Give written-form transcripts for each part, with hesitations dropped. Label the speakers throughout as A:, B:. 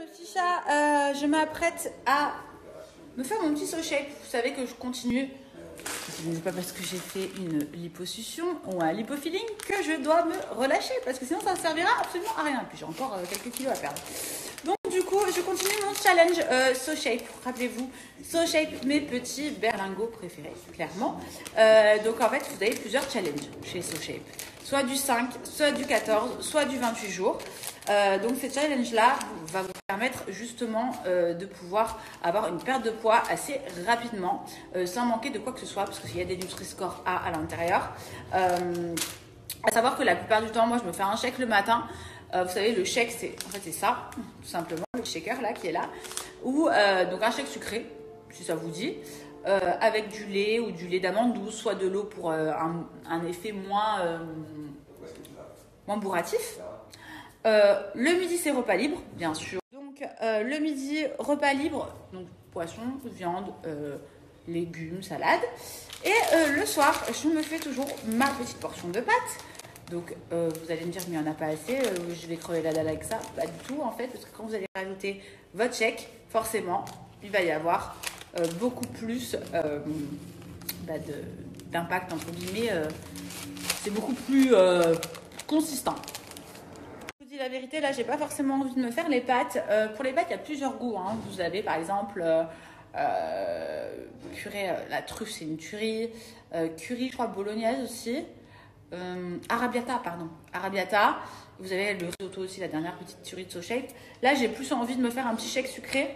A: petit chat, je m'apprête à me faire mon petit so shape. Vous savez que je continue. Ce n'est pas parce que j'ai fait une liposuction ou un lipofilling que je dois me relâcher, parce que sinon ça ne servira absolument à rien. Puis j'ai encore quelques kilos à perdre. Donc du coup, je continue mon challenge so shape. Rappelez-vous, so shape, mes petits berlingots préférés, clairement. Donc en fait, vous avez plusieurs challenges chez so shape. Soit du 5, soit du 14, soit du 28 jours. Donc ces challenges-là va vous permettre justement de pouvoir avoir une perte de poids assez rapidement, sans manquer de quoi que ce soit, parce qu'il y a des Nutri-Score A à l'intérieur. À savoir que la plupart du temps, moi je me fais un shake le matin. Vous savez, le shake, c'est ça, tout simplement, le shaker là qui est là. Ou donc un shake sucré, si ça vous dit. Avec du lait ou du lait d'amande douce, soit de l'eau pour un effet moins bourratif. Le midi, c'est repas libre, bien sûr. Donc, le midi, repas libre, donc poisson, viande, légumes, salade. Et le soir, je me fais toujours ma petite portion de pâtes. Donc, vous allez me dire, mais il n'y en a pas assez, je vais crever la dalle avec ça. Pas du tout, en fait, parce que quand vous allez rajouter votre shake, forcément, il va y avoir beaucoup plus d'impact, entre guillemets. C'est beaucoup plus consistant. Je vous dis la vérité, là, j'ai pas forcément envie de me faire les pâtes. Pour les pâtes, il y a plusieurs goûts. Hein. Vous avez, par exemple, purée, la truffe, c'est une tuerie. Curry, je crois, bolognaise aussi. Arrabbiata, pardon. Arrabbiata. Vous avez le risotto aussi, la dernière petite tuerie de so shape. Là, j'ai plus envie de me faire un petit shake sucré.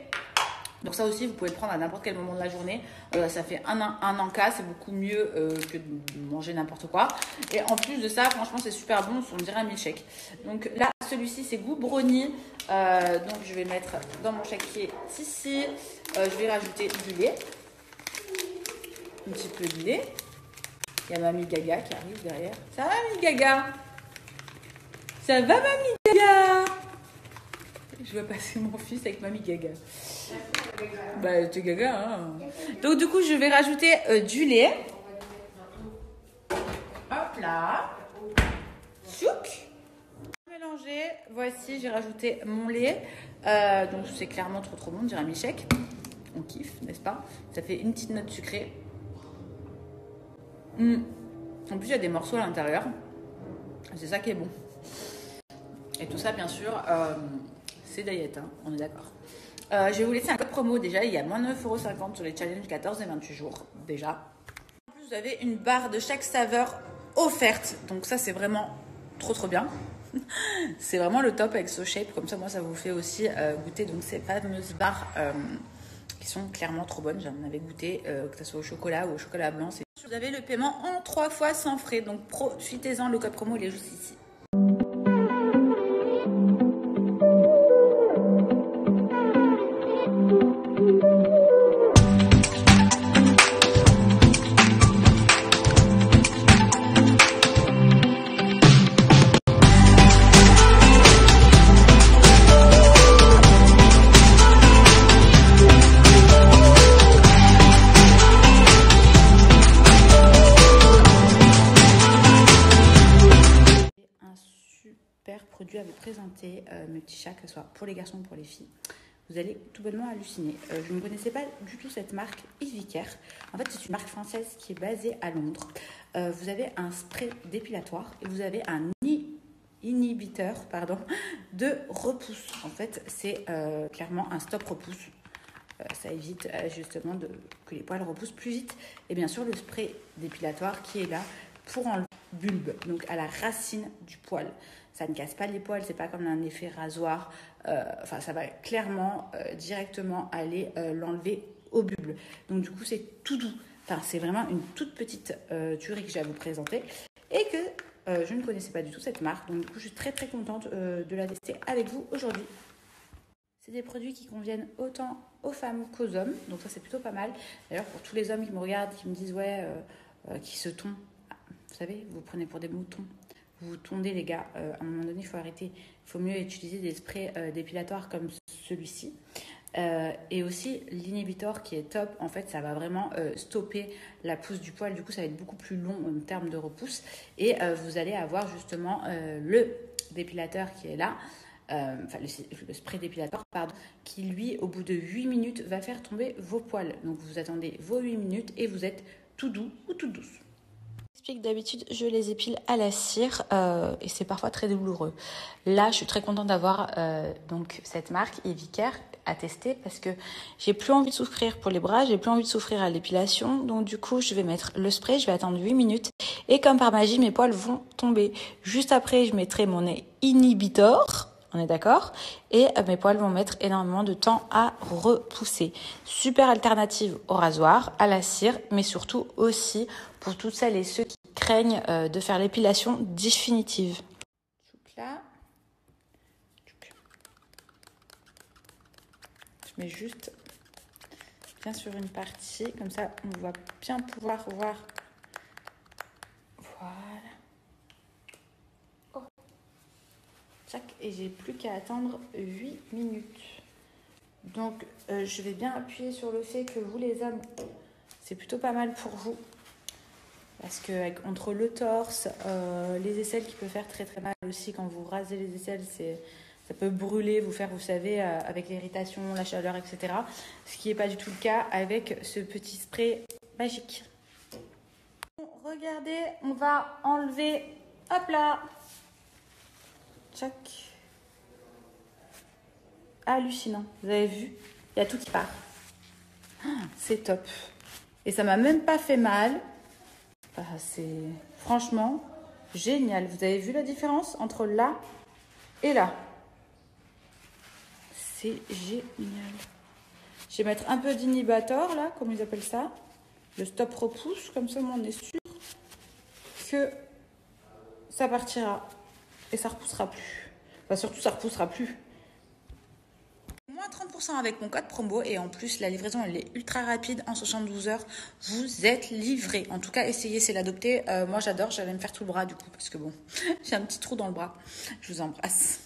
A: Donc ça aussi, vous pouvez le prendre à n'importe quel moment de la journée. Ça fait un encas, c'est beaucoup mieux que de manger n'importe quoi. Et en plus de ça, franchement, c'est super bon, on dirait un milkshake. Donc là, celui-ci, c'est goût brownie. Donc je vais mettre dans mon shake qui est ici. Je vais rajouter du lait. Un petit peu de lait. Il y a Mamie Gaga qui arrive derrière. Ça va, Mamie Gaga? Ça va, Mamie Gaga? Je vais passer mon fils avec Mamie Gaga. Bah, t'es gaga, hein. Donc, du coup, je vais rajouter du lait. Hop là. Chouk. Mélanger. Voici, j'ai rajouté mon lait. Donc, c'est clairement trop bon, on dirait un milkshake. On kiffe, n'est-ce pas? Ça fait une petite note sucrée. En plus, il y a des morceaux à l'intérieur. C'est ça qui est bon. Et tout ça, bien sûr, c'est diète, hein, on est d'accord. Je vais vous laisser un code promo déjà, il y a moins 9,50 € sur les challenges 14 et 28 jours déjà. En plus, vous avez une barre de chaque saveur offerte, donc ça c'est vraiment trop bien. C'est vraiment le top avec so shape, comme ça moi ça vous fait aussi goûter donc ces fameuses barres qui sont clairement trop bonnes. J'en avais goûté, que ce soit au chocolat ou au chocolat blanc. Vous avez le paiement en 3 fois sans frais, donc profitez-en, le code promo il est juste ici. Produit à vous présenter, mes petits chats, que ce soit pour les garçons ou pour les filles. Vous allez tout bonnement halluciner. Je ne connaissais pas du tout cette marque Ivicare. En fait, c'est une marque française qui est basée à Londres. Vous avez un spray dépilatoire et vous avez un inhibiteur de repousse. En fait, c'est clairement un stop repousse. Ça évite justement que les poils repoussent plus vite. Et bien sûr, le spray dépilatoire qui est là pour enlever le bulbe, donc à la racine du poil. Ça ne casse pas les poils, c'est pas comme un effet rasoir. Ça va clairement directement aller l'enlever au bulbe. Donc du coup, c'est tout doux. C'est vraiment une toute petite tuerie que j'ai à vous présenter et que je ne connaissais pas du tout cette marque. Donc du coup, je suis très contente de la tester avec vous aujourd'hui. C'est des produits qui conviennent autant aux femmes qu'aux hommes. Donc ça, c'est plutôt pas mal. D'ailleurs, pour tous les hommes qui me regardent, qui me disent qui se tondent. Vous savez, vous prenez pour des moutons. Vous tondez les gars, à un moment donné il faut arrêter, il faut mieux utiliser des sprays dépilatoires comme celui-ci et aussi l'inhibitor qui est top. En fait ça va vraiment stopper la pousse du poil, du coup ça va être beaucoup plus long en termes de repousse et vous allez avoir justement le dépilateur qui est là enfin le spray dépilateur, pardon, qui lui, au bout de 8 minutes, va faire tomber vos poils. Donc vous attendez vos 8 minutes et vous êtes tout doux ou toute douce. D'habitude, je les épile à la cire et c'est parfois très douloureux. Là, je suis très contente d'avoir donc cette marque Evicare à tester parce que j'ai plus envie de souffrir pour les bras, j'ai plus envie de souffrir à l'épilation. Donc du coup, je vais mettre le spray, je vais attendre 8 minutes et comme par magie, mes poils vont tomber. Juste après, je mettrai mon inhibitor. On est d'accord? Et mes poils vont mettre énormément de temps à repousser. Super alternative au rasoir, à la cire, mais surtout aussi pour toutes celles et ceux qui craignent de faire l'épilation définitive. Donc là, je mets juste bien sur une partie, comme ça on va bien pouvoir voir. Voilà. Et j'ai plus qu'à attendre 8 minutes. Donc je vais bien appuyer sur le fait que vous les hommes, c'est plutôt pas mal pour vous. Parce que entre le torse, les aisselles qui peuvent faire très très mal aussi quand vous rasez les aisselles, ça peut brûler, vous faire, vous savez, avec l'irritation, la chaleur, etc. Ce qui n'est pas du tout le cas avec ce petit spray magique. Bon, regardez, on va enlever, hop là, tchac. Hallucinant, vous avez vu, il y a tout qui part. C'est top. Et ça m'a même pas fait mal. C'est franchement génial. Vous avez vu la différence entre là et là? C'est génial. Je vais mettre un peu d'inhibitor là, comme ils appellent ça. Le stop repousse, comme ça on est sûr que ça partira et ça repoussera plus. Enfin surtout ça repoussera plus. Moins 30% avec mon code promo et en plus la livraison elle est ultra rapide, en 72 heures vous êtes livré. En tout cas essayez, c'est l'adopter. Moi j'adore, j'allais me faire tout le bras du coup parce que bon j'ai un petit trou dans le bras. Je vous embrasse.